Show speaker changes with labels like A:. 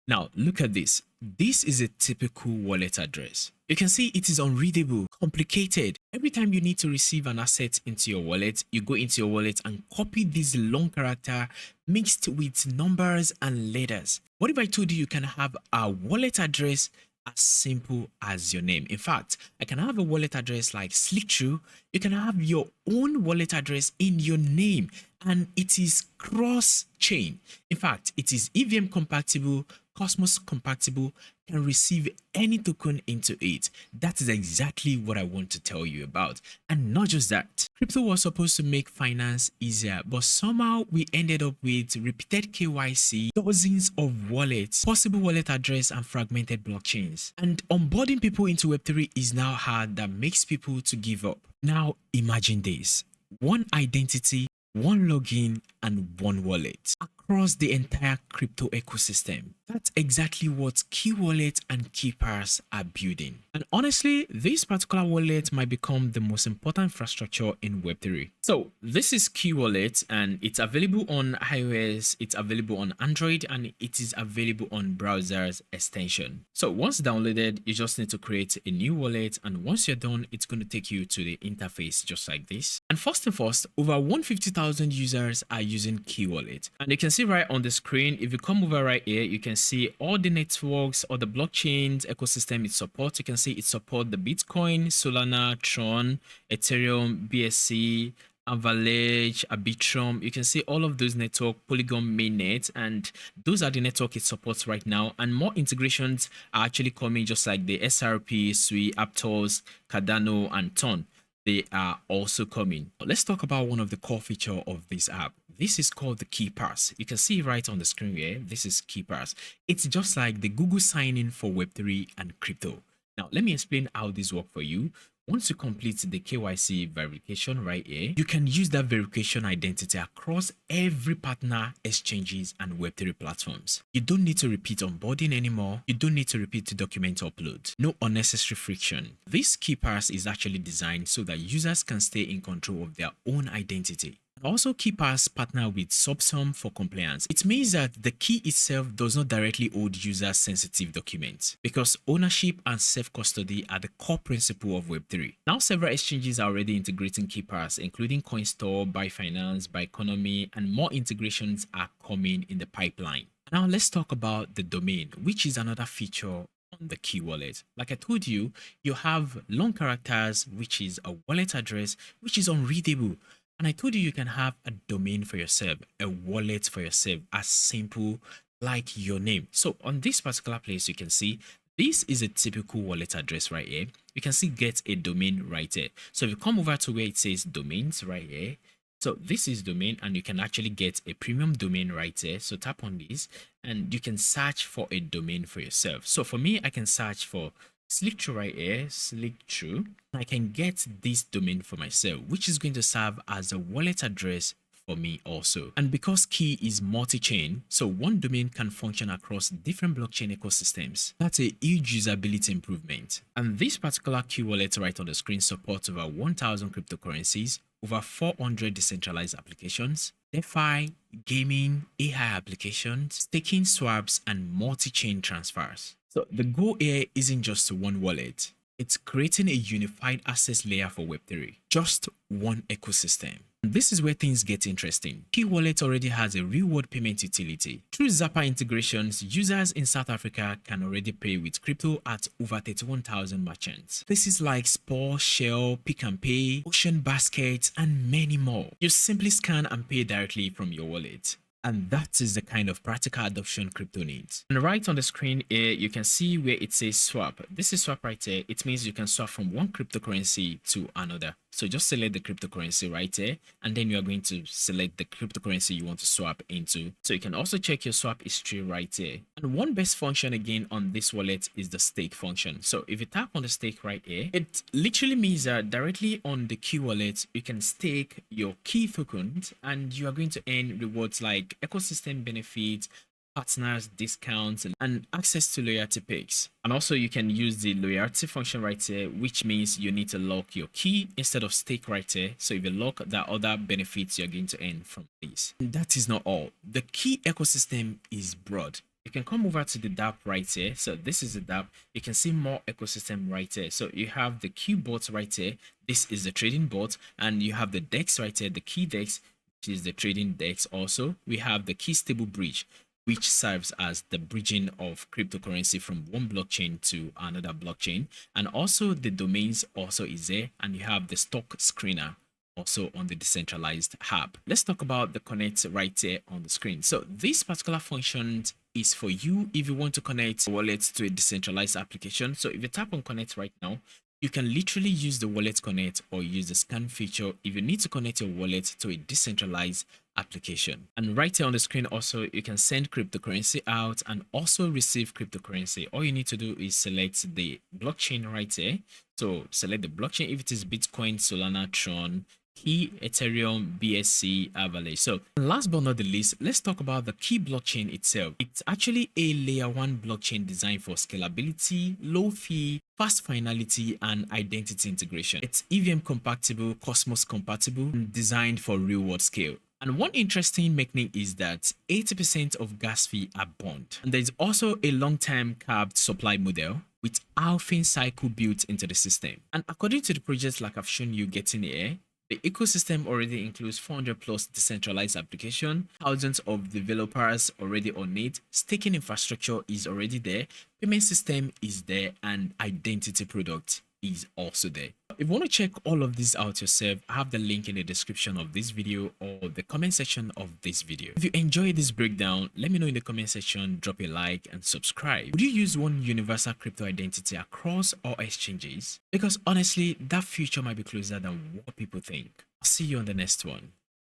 A: Now, look at this. This is a typical wallet address. You can see it is unreadable, complicated. Every time you need to receive an asset into your wallet, you go into your wallet and copy this long character mixed with numbers and letters. What if I told you you can have a wallet address as simple as your name? In fact, I can have a wallet address like Slicktrue. You can have your own wallet address in your name, and it is cross-chain. In fact, it is EVM compatible, Cosmos compatible, can receive any token into it. That is exactly what I want to tell you about. And not just that, crypto was supposed to make finance easier, but somehow we ended up with repeated KYC, dozens of wallets, possible wallet address, and fragmented blockchains. And onboarding people into Web3 is now hard, that makes people to give up. Now imagine this: one identity, one login, and one wallet across the entire crypto ecosystem. That's exactly what QIE Wallet and Keepers are building. And honestly, this particular wallet might become the most important infrastructure in Web3. So this is QIE Wallet, and it's available on iOS, it's available on Android, and it is available on browsers extension. So once downloaded, you just need to create a new wallet, and once you're done, it's going to take you to the interface just like this. And first and first, over 150,000 users are using QIE Wallet. And you can see right on the screen, if you come over right here, you can see all the networks or the blockchains ecosystem it supports. You can see it supports the Bitcoin, Solana, Tron, Ethereum, BSC, Avalanche, Arbitrum. You can see all of those network, Polygon mainnet, and those are the network it supports right now. And more integrations are actually coming, just like the SRP, Sui, Aptos, Cardano, and Ton. They are also coming. Let's talk about one of the core features of this app. This is called the Keepers. You can see right on the screen here. This is Keepers. It's just like the Google sign-in for Web3 and crypto. Now, let me explain how this works for you. Once you complete the KYC verification right here, you can use that verification identity across every partner, exchanges, and Web3 platforms. You don't need to repeat onboarding anymore. You don't need to repeat the document upload. No unnecessary friction. This Keepers is actually designed so that users can stay in control of their own identity. Also, Keepers partner with Subsum for compliance. It means that the key itself does not directly hold user sensitive documents, because ownership and self-custody are the core principle of Web3. Now, several exchanges are already integrating Keepers, including CoinStore, Byfinance, Byconomy, and more integrations are coming in the pipeline. Now, let's talk about the domain, which is another feature on the QIE Wallet. Like I told you, you have long characters, which is a wallet address, which is unreadable. And I told you you can have a domain for yourself, a wallet for yourself, as simple like your name. So on this particular place, you can see this is a typical wallet address right here. You can see get a domain right here. So if you come over to where it says domains right here, so this is domain, and you can actually get a premium domain right there. So tap on this and you can search for a domain for yourself. So for me, I can search for Slicktrue right here, Slicktrue. I can get this domain for myself, which is going to serve as a wallet address for me also. And because QIE is multi-chain, so one domain can function across different blockchain ecosystems. That's a huge usability improvement. And this particular QIE wallet right on the screen supports over 1,000 cryptocurrencies, over 400 decentralized applications, DeFi, gaming, AI applications, staking swaps, and multi-chain transfers. So the goal here isn't just one wallet. It's creating a unified access layer for Web3, just one ecosystem. And this is where things get interesting. QIE Wallet already has a reward payment utility. Through Zappa integrations, users in South Africa can already pay with crypto at over 31,000 merchants. Places like Spur, Shell, Pick and Pay, Ocean Baskets, and many more. You simply scan and pay directly from your wallet. And that is the kind of practical adoption crypto needs. And right on the screen here, you can see where it says swap. This is swap right here. It means you can swap from one cryptocurrency to another. So just select the cryptocurrency right here, and then you are going to select the cryptocurrency you want to swap into. So you can also check your swap history right here. And one best function again on this wallet is the stake function. So if you tap on the stake right here, it literally means that directly on the QIE wallet, you can stake your QIE tokens, and you are going to earn rewards like ecosystem benefits, partners, discounts, and access to loyalty picks. And also you can use the loyalty function right here, which means you need to lock your QIE instead of stake right here. So if you lock, there are other benefits you're going to earn from this. And that is not all. The QIE ecosystem is broad. You can come over to the dapp right here. So this is the dapp. You can see more ecosystem right here. So you have the Q bot right here. This is the trading bot, and you have the DEX right here, the key DEX, which is the trading DEX. Also, we have the key stable bridge, which serves as the bridging of cryptocurrency from one blockchain to another blockchain. And also the domains also is there, and you have the stock screener also on the decentralized app. Let's talk about the connect right there on the screen. So this particular function is for you if you want to connect a wallet to a decentralized application. So if you tap on connect right now, you can literally use the wallet connect or use the scan feature if you need to connect your wallet to a decentralized application. And right here on the screen also, you can send cryptocurrency out and also receive cryptocurrency. All you need to do is select the blockchain right here. So select the blockchain if it is Bitcoin, Solana, Tron, Key, Ethereum, BSC, Avalanche. So last but not the least, let's talk about the Key blockchain itself. It's actually a layer 1 blockchain designed for scalability, low fee, fast finality, and identity integration. It's EVM compatible, Cosmos compatible, and designed for real world scale. And one interesting mechanic is that 80% of gas fee are bond. And there's also a long-term capped supply model with halving cycle built into the system. And according to the projects like I've shown you getting here, the ecosystem already includes 400 plus decentralized applications, thousands of developers already on it, staking infrastructure is already there, payment system is there, and identity product is also there. If you want to check all of this out yourself, I have the link in the description of this video or the comment section of this video. If you enjoyed this breakdown, let me know in the comment section, drop a like and subscribe. Would you use one universal crypto identity across all exchanges? Because honestly, that future might be closer than what people think. I'll see you on the next one.